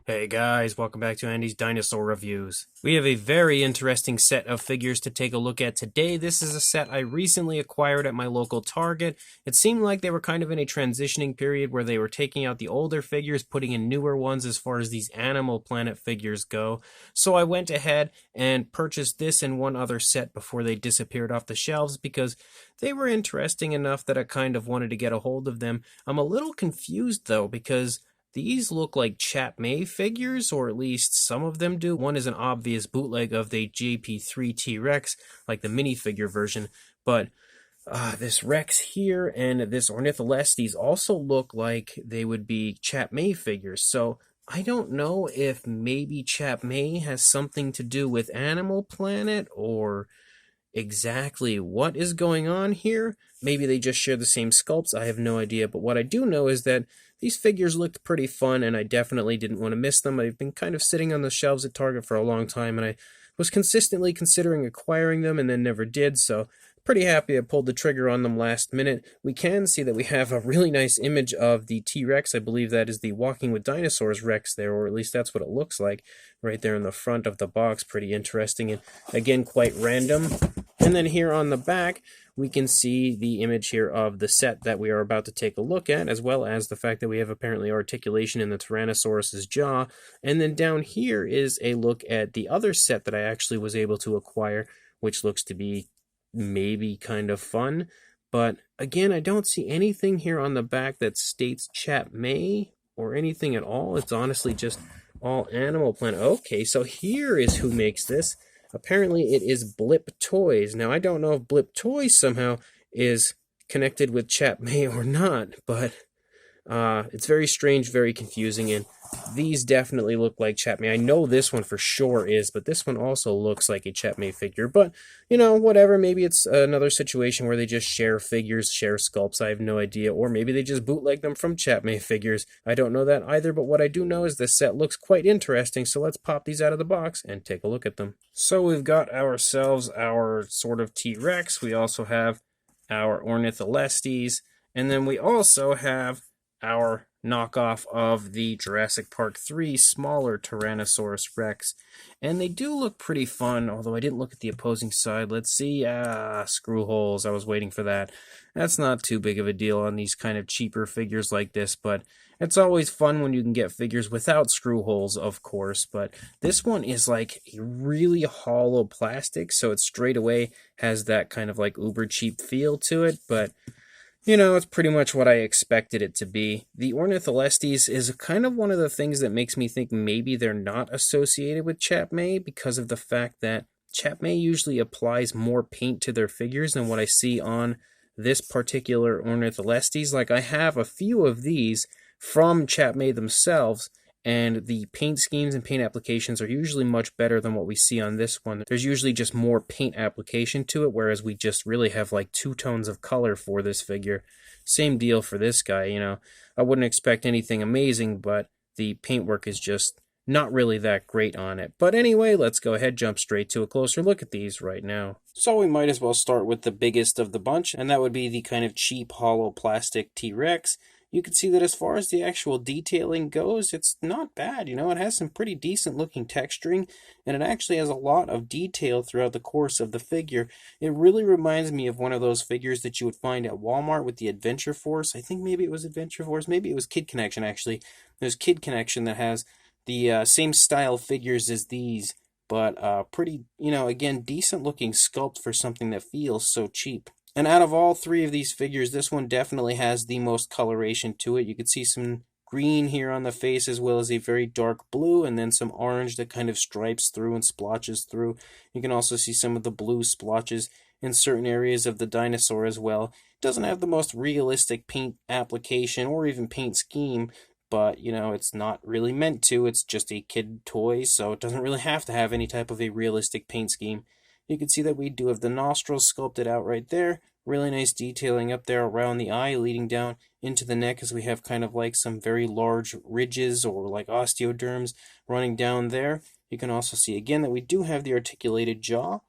Hey guys, welcome back to Andy's Dinosaur Reviews. We have a very interesting set of figures to take a look at today. This is a set I recently acquired at my local Target. It seemed like they were kind of in a transitioning period where they were taking out the older figures, putting in newer ones as far as these Animal Planet figures go. So I went ahead and purchased this and one other set before they disappeared off the shelves because they were interesting enough that I kind of wanted to get a hold of them. I'm a little confused though because these look like Chap May figures, or at least some of them do. One is an obvious bootleg of the JP3 T-Rex, like the minifigure version, but this Rex here and this Ornitholestes also look like they would be Chap May figures, so I don't know if maybe Chap May has something to do with Animal Planet, or exactly what is going on here. Maybe they just share the same sculpts, I have no idea, but what I do know is that these figures looked pretty fun, and I definitely didn't want to miss them. I've been kind of sitting on the shelves at Target for a long time, and I was consistently considering acquiring them and then never did, so pretty happy I pulled the trigger on them last minute. We can see that we have a really nice image of the T-Rex. I believe that is the Walking with Dinosaurs Rex there, or at least that's what it looks like right there in the front of the box. Pretty interesting, and again, quite random. And then here on the back, we can see the image here of the set that we are about to take a look at, as well as the fact that we have apparently articulation in the Tyrannosaurus's jaw. And then down here is a look at the other set that I actually was able to acquire, which looks to be maybe kind of fun. But again, I don't see anything here on the back that states Chap May or anything at all. It's honestly just all Animal Planet. Okay, so here is who makes this. Apparently it is Blip Toys. Now, I don't know if Blip Toys somehow is connected with Chap May or not, but it's very strange, very confusing, and these definitely look like Chap May. I know this one for sure is, but this one also looks like a Chap May figure. But, you know, whatever. Maybe it's another situation where they just share figures, share sculpts. I have no idea. Or maybe they just bootleg them from Chap May figures. I don't know that either, but what I do know is this set looks quite interesting, so let's pop these out of the box and take a look at them. So we've got ourselves our sort of T-Rex. We also have our Ornitholestes, and then we also have our knockoff of the Jurassic Park 3 smaller Tyrannosaurus Rex. And they do look pretty fun, although I didn't look at the opposing side. Let's see. Screw holes. I was waiting for that. That's not too big of a deal on these kind of cheaper figures like this, but it's always fun when you can get figures without screw holes, of course. But this one is like a really hollow plastic, so it straight away has that kind of like uber cheap feel to it, but you know, it's pretty much what I expected it to be. The Ornitholestes is kind of one of the things that makes me think maybe they're not associated with Chap May, because of the fact that Chap May usually applies more paint to their figures than what I see on this particular Ornitholestes. Like, I have a few of these from Chap May themselves, and the paint schemes and paint applications are usually much better than what we see on this one. There's usually just more paint application to it, whereas we just really have like two tones of color for this figure. Same deal for this guy, you know. I wouldn't expect anything amazing, but the paintwork is just not really that great on it. But anyway, let's go ahead, jump straight to a closer look at these right now. So we might as well start with the biggest of the bunch, and that would be the kind of cheap hollow plastic T-Rex. You can see that as far as the actual detailing goes, it's not bad. You know, it has some pretty decent looking texturing, and it actually has a lot of detail throughout the course of the figure. It really reminds me of one of those figures that you would find at Walmart with the Adventure Force. I think maybe it was Adventure Force, maybe it was Kid Connection actually. There's Kid Connection that has the same style figures as these, but pretty, you know, again, decent looking sculpt for something that feels so cheap. And out of all three of these figures, this one definitely has the most coloration to it. You can see some green here on the face, as well as a very dark blue, and then some orange that kind of stripes through and splotches through. You can also see some of the blue splotches in certain areas of the dinosaur as well. It doesn't have the most realistic paint application or even paint scheme, but, you know, it's not really meant to. It's just a kid toy, so it doesn't really have to have any type of a realistic paint scheme. You can see that we do have the nostrils sculpted out right there. Really nice detailing up there around the eye, leading down into the neck, as we have kind of like some very large ridges or like osteoderms running down there. You can also see again that we do have the articulated jaw,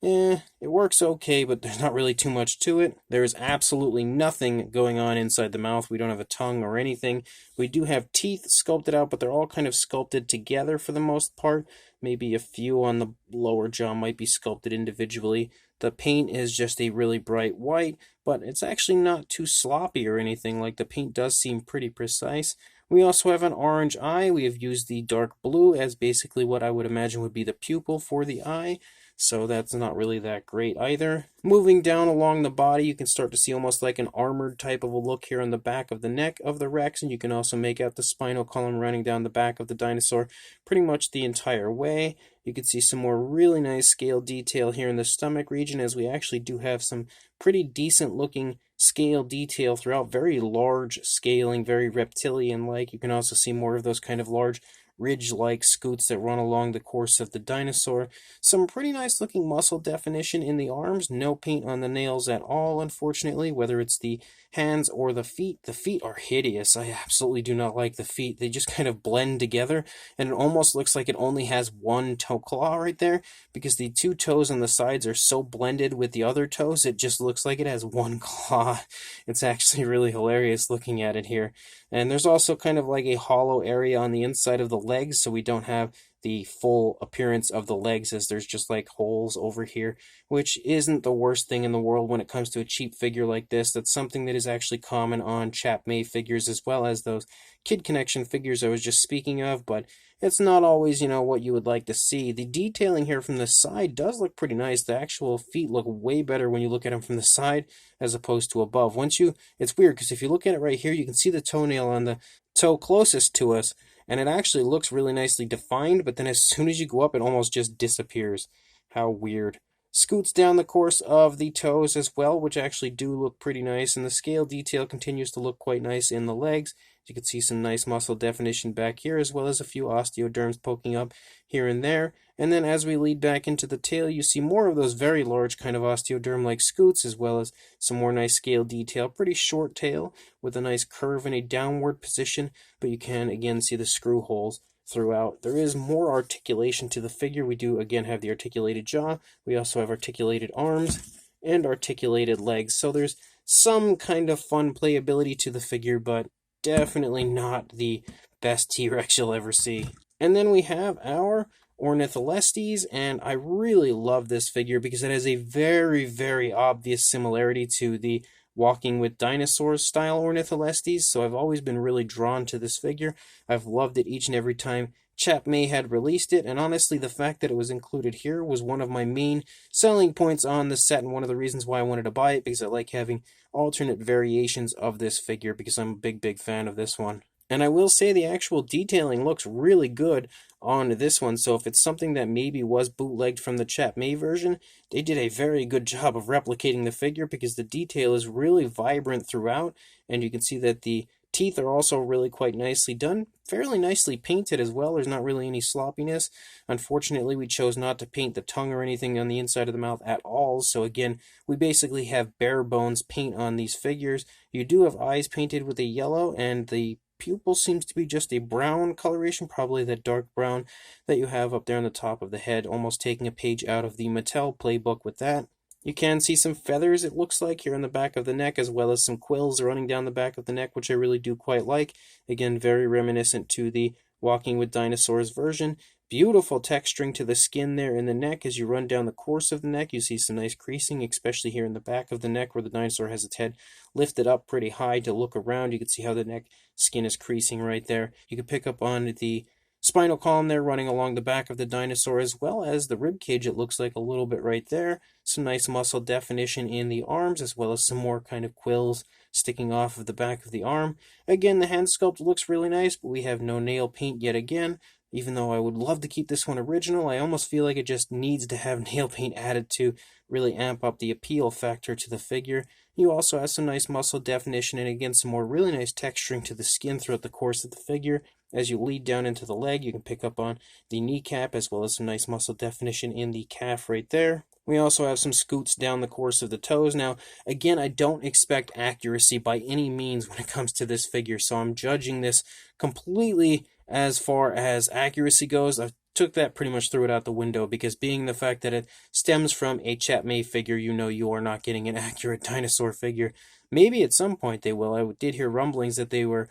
It works okay, but there's not really too much to it. There's absolutely nothing going on inside the mouth. We don't have a tongue or anything. We do have teeth sculpted out, but they're all kind of sculpted together for the most part. Maybe a few on the lower jaw might be sculpted individually. The paint is just a really bright white, but it's actually not too sloppy or anything. Like, the paint does seem pretty precise. We also have an orange eye. We have used the dark blue as basically what I would imagine would be the pupil for the eye. So that's not really that great either. Moving down along the body, you can start to see almost like an armored type of a look here on the back of the neck of the Rex, and you can also make out the spinal column running down the back of the dinosaur pretty much the entire way. You can see some more really nice scale detail here in the stomach region, as we actually do have some pretty decent looking scale detail throughout, very large scaling, very reptilian-like. You can also see more of those kind of large ridge-like scoots that run along the course of the dinosaur. Some pretty nice looking muscle definition in the arms, no paint on the nails at all, unfortunately, whether it's the hands or the feet. The feet are hideous. I absolutely do not like the feet. They just kind of blend together, and it almost looks like it only has one toe claw right there, because the two toes on the sides are so blended with the other toes, it just looks like it has one claw. It's actually really hilarious looking at it here. And there's also kind of like a hollow area on the inside of the legs, so we don't have the full appearance of the legs, as there's just like holes over here, which isn't the worst thing in the world when it comes to a cheap figure like this. That's something that is actually common on chap-made figures, as well as those Kid Connection figures I was just speaking of, but it's not always, what you would like to see. The detailing here from the side does look pretty nice. The actual feet look way better when you look at them from the side as opposed to above. It's weird, because if you look at it right here, you can see the toenail on the toe closest to us, and it actually looks really nicely defined, but then as soon as you go up, it almost just disappears. How weird. Scoots down the course of the toes as well, which actually do look pretty nice, and the scale detail continues to look quite nice in the legs. You can see some nice muscle definition back here, as well as a few osteoderms poking up here and there. And then as we lead back into the tail, you see more of those very large kind of osteoderm-like scoots, as well as some more nice scale detail. Pretty short tail with a nice curve in a downward position, but you can again see the screw holes throughout. There is more articulation to the figure. We do again have the articulated jaw. We also have articulated arms and articulated legs. So there's some kind of fun playability to the figure, but definitely not the best T-Rex you'll ever see. And then we have our Ornitholestes, and I really love this figure because it has a very, very obvious similarity to the Walking with Dinosaurs style Ornitholestes, so I've always been really drawn to this figure. I've loved it each and every time Chap May had released it, and honestly the fact that it was included here was one of my main selling points on the set, and one of the reasons why I wanted to buy it, because I like having alternate variations of this figure, because I'm a big fan of this one. And I will say the actual detailing looks really good on this one, so if it's something that maybe was bootlegged from the Chap May version, they did a very good job of replicating the figure, because the detail is really vibrant throughout, and you can see that the teeth are also really quite nicely done, fairly nicely painted as well. There's not really any sloppiness. Unfortunately, we chose not to paint the tongue or anything on the inside of the mouth at all, so again, we basically have bare bones paint on these figures. You do have eyes painted with a yellow, and the pupil seems to be just a brown coloration, probably that dark brown that you have up there on the top of the head, almost taking a page out of the Mattel playbook with that. You can see some feathers, it looks like, here on the back of the neck, as well as some quills running down the back of the neck, which I really do quite like. Again, very reminiscent to the Walking with Dinosaurs version. Beautiful texturing to the skin there in the neck. As you run down the course of the neck, you see some nice creasing, especially here in the back of the neck where the dinosaur has its head lifted up pretty high to look around. You can see how the neck skin is creasing right there. You can pick up on the spinal column there running along the back of the dinosaur, as well as the rib cage, it looks like a little bit right there. Some nice muscle definition in the arms, as well as some more kind of quills sticking off of the back of the arm. Again, the hand sculpt looks really nice, but we have no nail paint yet again. Even though I would love to keep this one original, I almost feel like it just needs to have nail paint added to really amp up the appeal factor to the figure. You also have some nice muscle definition, and again, some more really nice texturing to the skin throughout the course of the figure. As you lead down into the leg, you can pick up on the kneecap, as well as some nice muscle definition in the calf right there. We also have some scoots down the course of the toes. Now, again, I don't expect accuracy by any means when it comes to this figure, so I'm judging this completely as far as accuracy goes. took that pretty much threw it out the window, because being the fact that it stems from a Chat May figure, you know you are not getting an accurate dinosaur figure. Maybe at some point they will. I did hear rumblings that they were,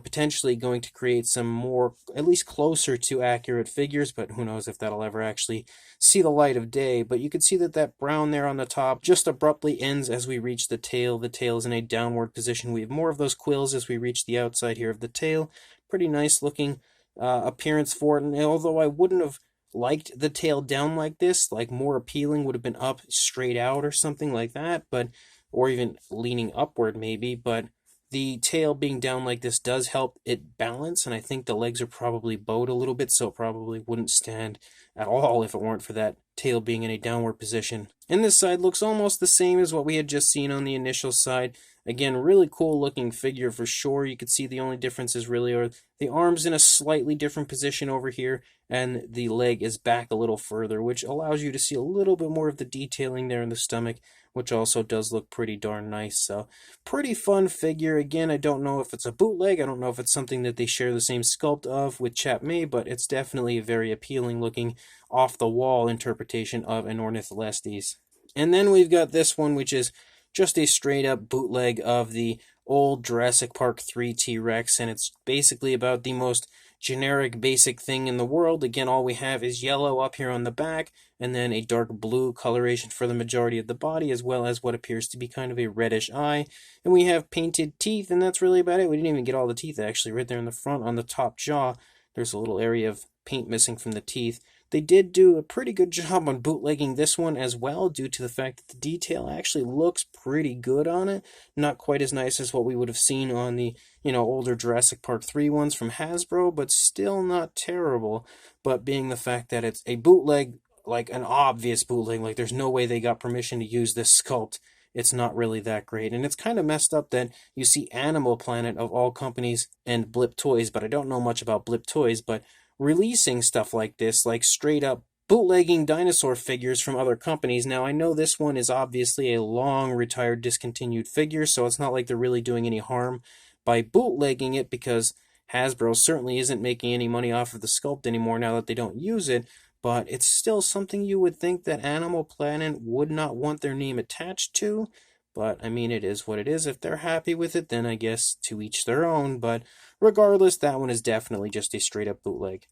potentially going to create some more, at least closer to accurate figures, but who knows if that'll ever actually see the light of day. But you can see that that brown there on the top just abruptly ends as we reach the tail. The tail is in a downward position. We have more of those quills as we reach the outside here of the tail. Pretty nice looking appearance for it. And although I wouldn't have liked the tail down like this, like more appealing would have been up straight out or something like that, but or even leaning upward maybe, but the tail being down like this does help it balance, and I think the legs are probably bowed a little bit, so it probably wouldn't stand at all if it weren't for that tail being in a downward position. And this side looks almost the same as what we had just seen on the initial side. Again, really cool looking figure for sure. You can see the only differences really are the arm's in a slightly different position over here, and the leg is back a little further, which allows you to see a little bit more of the detailing there in the stomach, which also does look pretty darn nice. So pretty fun figure. Again, I don't know if it's a bootleg. I don't know if it's something that they share the same sculpt of with Chat May, but it's definitely a very appealing looking off the wall interpretation of an Ornitholestes. And then we've got this one, which is just a straight up bootleg of the old Jurassic Park 3 T-Rex, and it's basically about the most generic basic thing in the world. Again, all we have is yellow up here on the back, and then a dark blue coloration for the majority of the body, as well as what appears to be kind of a reddish eye. And we have painted teeth, and that's really about it. We didn't even get all the teeth, actually. Right there in the front on the top jaw, there's a little area of paint missing from the teeth. They did do a pretty good job on bootlegging this one as well, due to the fact that the detail actually looks pretty good on it. Not quite as nice as what we would have seen on the, older Jurassic Park 3 ones from Hasbro, but still not terrible. But being the fact that it's a bootleg, like an obvious bootleg, like there's no way they got permission to use this sculpt, it's not really that great. And it's kind of messed up that you see Animal Planet, of all companies, and Blip Toys, but I don't know much about Blip Toys, but releasing stuff like this, like straight up bootlegging dinosaur figures from other companies. Now, I know this one is obviously a long retired discontinued figure, so it's not like they're really doing any harm by bootlegging it, because Hasbro certainly isn't making any money off of the sculpt anymore now that they don't use it. But it's still something you would think that Animal Planet would not want their name attached to. But, I mean, it is what it is. If they're happy with it, then I guess to each their own. But regardless, that one is definitely just a straight-up bootleg.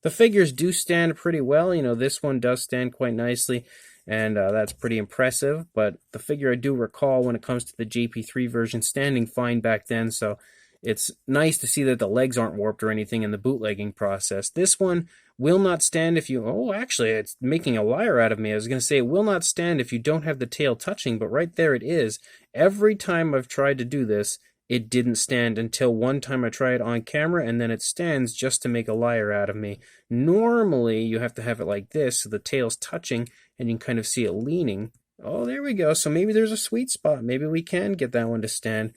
The figures do stand pretty well. This one does stand quite nicely, and that's pretty impressive. But the figure I do recall when it comes to the JP3 version standing fine back then, so it's nice to see that the legs aren't warped or anything in the bootlegging process. This one will not stand if you... Oh, actually, it's making a liar out of me. I was going to say it will not stand if you don't have the tail touching, but right there it is. Every time I've tried to do this, it didn't stand until one time I tried it on camera, and then it stands just to make a liar out of me. Normally, you have to have it like this, so the tail's touching, and you can kind of see it leaning. Oh, there we go. So maybe there's a sweet spot. Maybe we can get that one to stand.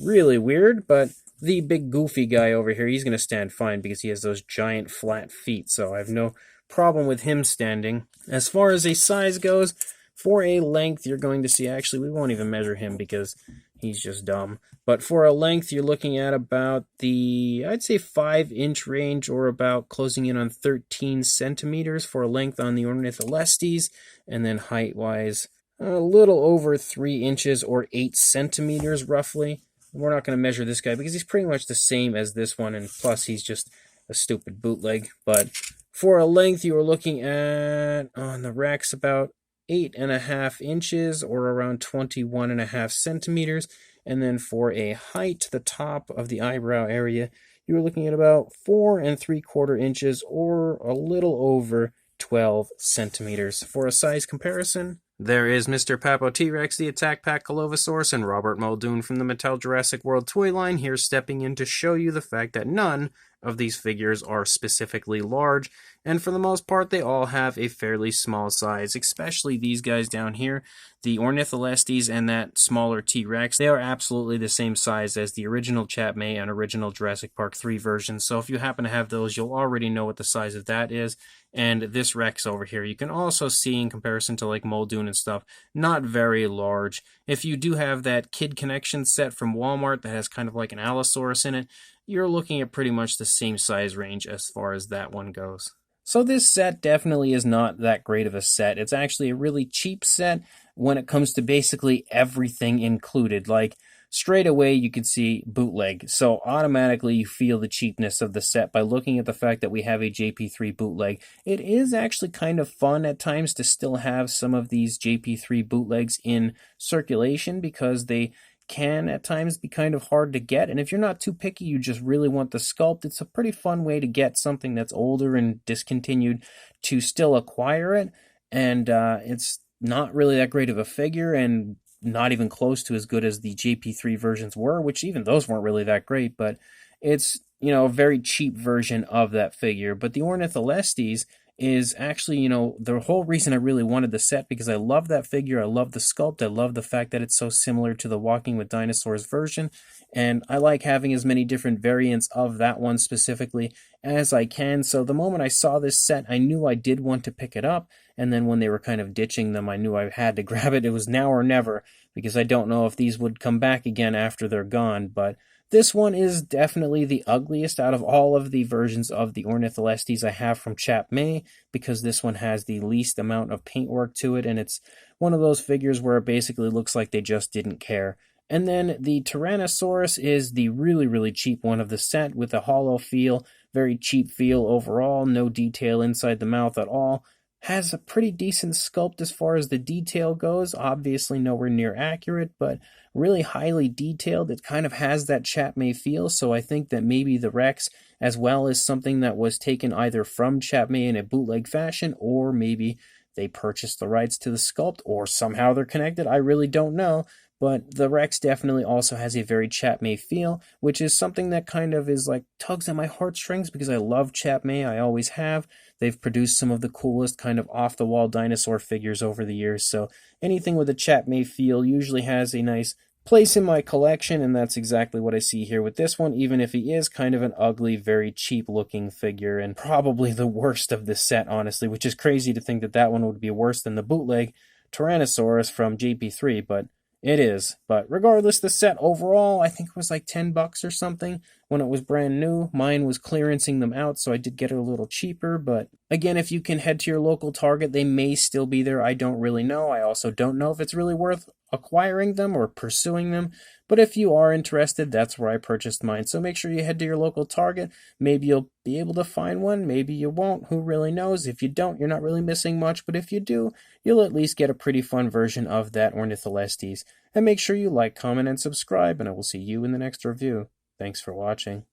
Really weird, but the big goofy guy over here, he's going to stand fine because he has those giant flat feet, so I have no problem with him standing. As far as a size goes, for a length, you're going to see, actually, we won't even measure him because he's just dumb. But for a length, you're looking at about the, I'd say 5-inch range, or about closing in on 13 centimeters for a length on the Ornitholestes, and then height-wise, a little over 3 inches or 8 centimeters roughly. We're not going to measure this guy because he's pretty much the same as this one, and plus he's just a stupid bootleg. But for a length, you are looking at, on the Rex, about 8.5 inches or around 21.5 centimeters. And then for a height, the top of the eyebrow area, you're looking at about 4 3/4 inches or a little over 12 centimeters. For a size comparison, there is Mr. Papo T-Rex, the Attack Pack Colovosaurus, and Robert Muldoon from the Mattel Jurassic World toy line here stepping in to show you the fact that none of these figures are specifically large, and for the most part they all have a fairly small size, especially these guys down here, the Ornitholestes and that smaller T-Rex. They are absolutely the same size as the original Chat May and original Jurassic Park 3 versions, so if you happen to have those, you'll already know what the size of that is. And this Rex over here, you can also see in comparison to like Muldoon and stuff, not very large. If you do have that Kid Connection set from Walmart that has kind of like an Allosaurus in it, you're looking at pretty much the same size range as far as that one goes. So this set definitely is not that great of a set. It's actually a really cheap set when it comes to basically everything included. Like straight away you can see bootleg. So automatically you feel the cheapness of the set by looking at the fact that we have a JP3 bootleg. It is actually kind of fun at times to still have some of these JP3 bootlegs in circulation because they can at times be kind of hard to get. And if you're not too picky, you just really want the sculpt, it's a pretty fun way to get something that's older and discontinued to still acquire it. And it's not really that great of a figure and not even close to as good as the JP3 versions were, which even those weren't really that great, but it's, a very cheap version of that figure. But the Ornitholestes is actually, the whole reason I really wanted the set because I love that figure. I love the sculpt. I love the fact that it's so similar to the Walking with Dinosaurs version. And I like having as many different variants of that one specifically as I can. So the moment I saw this set, I knew I did want to pick it up. And then when they were kind of ditching them, I knew I had to grab it. It was now or never because I don't know if these would come back again after they're gone. But this one is definitely the ugliest out of all of the versions of the Ornitholestes I have from Chap May, because this one has the least amount of paintwork to it, and it's one of those figures where it basically looks like they just didn't care. And then the Tyrannosaurus is the really, really cheap one of the set with a hollow feel, very cheap feel overall, no detail inside the mouth at all. Has a pretty decent sculpt as far as the detail goes, obviously nowhere near accurate, but really highly detailed. It kind of has that Chap May feel, so I think that maybe the Rex, as well as something that was taken either from Chap May in a bootleg fashion, or maybe they purchased the rights to the sculpt, or somehow they're connected, I really don't know. But the Rex definitely also has a very Chap May feel, which is something that kind of is like tugs at my heartstrings because I love Chap May, I always have. They've produced some of the coolest kind of off-the-wall dinosaur figures over the years, so anything with a Chap May feel usually has a nice place in my collection, and that's exactly what I see here with this one, even if he is kind of an ugly, very cheap-looking figure, and probably the worst of the set, honestly, which is crazy to think that that one would be worse than the bootleg Tyrannosaurus from JP3, but it is. But regardless, the set overall, I think it was like $10 or something when it was brand new. Mine was clearancing them out, so I did get it a little cheaper. But again, if you can head to your local Target, they may still be there. I don't really know. I also don't know if it's really worth acquiring them or pursuing them. But if you are interested, that's where I purchased mine. So make sure you head to your local Target. Maybe you'll be able to find one. Maybe you won't. Who really knows? If you don't, you're not really missing much. But if you do, you'll at least get a pretty fun version of that Ornitholestes. And make sure you like, comment, and subscribe, and I will see you in the next review. Thanks for watching.